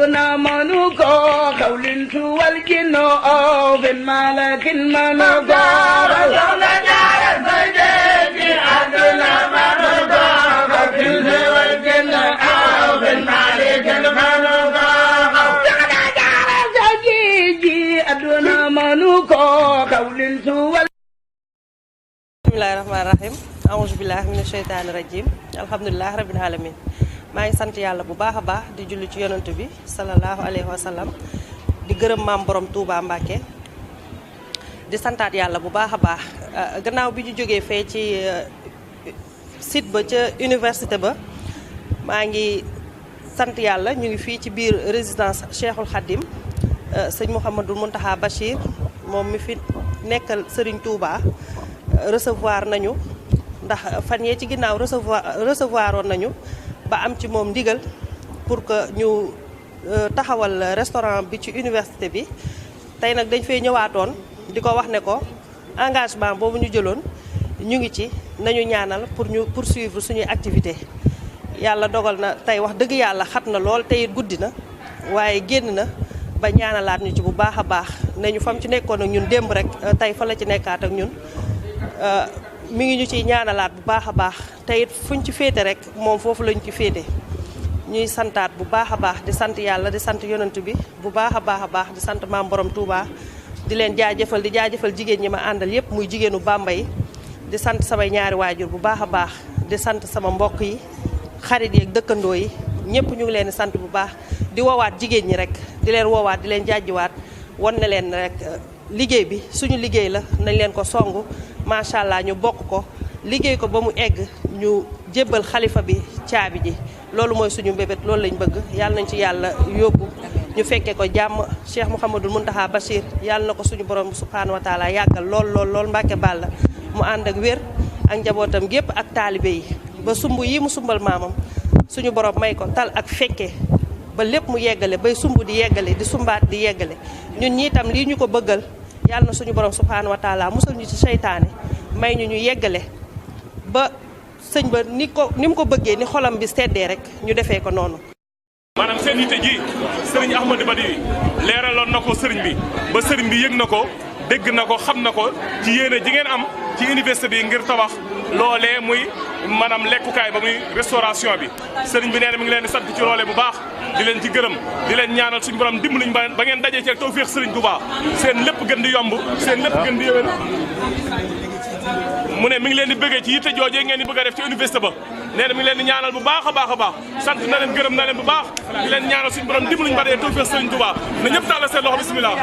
أدنى منوكو قول والجن أو بن مالك منوكو رسول دار الفجر أدنى منوكو قول والجن أو بن مالك منوكو دار الفجر أدنى منوكو قول bismillahirrahmanirrahim a'udzu billahi minash shaitanir rajim alhamdulillahi rabbil alamin maa ngi sant yàlla bu baax a baax di julli ci yonent bi sallallahu alayhi wa sallam di gërëm maam borom Touba Mbacké di santaat yàlla bu baax a baax gannaaw bi ñu jógee fee ci site ba ca université ba maa ngi sant yàlla ñu ngi fii ci biir résidence Cheikhul Khadim sëñ Mouhamadou Mountakha Bachir moom mi fi nekkal Serigne Touba recevoir nañu ndax fan yee ci ginnaaw recevoir woon nañu ba am ci moom ndigal pour que ñu taxawal restaurant bi ci université bi tey nag dañ fay ñëwaatoon di ko wax ne ko engagement boobu ñu jëloon ñu ngi ci nañu ñaanal pour ñu poursuivre suñuy activité yàlla dogal na tey wax dëgg yàlla xat na lool tey guddi na waaye génn na ba ñaanalaat ñu ci bu baax a baax nañu fam ci nekkoon ak ñun démb rek tey fa la ci nekkaat ak ñun mi ngi ñu ciy ñaanalaat bu baax a baax te it fuñ ci féete rek moom foofu lañ ci féete ñuy santaat bu baax a baax di sant yàlla di sant yonent bi bu baax a baax di sant maam borom Touba di leen jaajëfal di jaajëfal jigéen ñi ma àndal yépp muy jigéenu Bambey di sant samay ñaari waajur bu baax a baax di sant sama mbokk yi xarit yi ak dëkkandoo yi ñëpp ñu ngi leen di sant bu baax di woowaat jigéen ñi rek di leen woowaat di leen jaajiwaat wan ne leen rek liggéey bi suñu liggéey la nañ leen ko songu macha allah ñu bokk ko liggéey ko ba mu egg ñu jébbal xalifa bi caabi ji loolu mooy suñu mbébét loolu lañ bëgg yàlla nañ ci yàlla yóbbu ñu fekkee ko jàmm Cheikh Mouhamadou Mountakha Bachir yàlla na ko suñu borom subhanahu wa taala yàggal lool Mbàkke Bàlla mu ànd ak wér ak njabootam gépp ak taalibe yi ba sumb yi mu sumbal maamam suñu borom may ko tal ak fekke ba lépp mu yeggale bay sumb di yeggale di sumbaat di yeggale ñun ñi itam lii ñu ko bëggal yàlla na suñu borom subhanahu wa taala musal ñu ci seytaane may ñu yeggale ba sëñ ba ni mu ko bëggee ni xolam bi seddee rek ñu defee ko noonu. maanaam seen yitte ji sëriñ Ahmadou Badi leeraloon na ko sëriñ bi ba sëriñ bi yëg na ko dégg na ko xam na ko ci yéene ji ngeen am ci université bi ngir tabax loolee muy maanaam lekkukaay ba muy restauration bi sëriñ bi nee na mi ngi leen di sant ci loolee bu baax di leen ci gërëm di leen ñaanal suñu borom dimbaliñ ba ngeen dajee ci tawfeex sëriñ Touba seen lépp gën di yomb seen lépp gën di yëwén mu ne mi ngi leen di bëggee ci yitte joojee ngeen di bëgg a def ci université ba nee na mi ngi leen di ñaanal bu baax a baax sant na leen gërëm na leen bu baax di leen ñaanal suñu borom dimbaliñ ba dee tawfeex sëriñ Touba na ñëpp tàllal seen loxo bismillah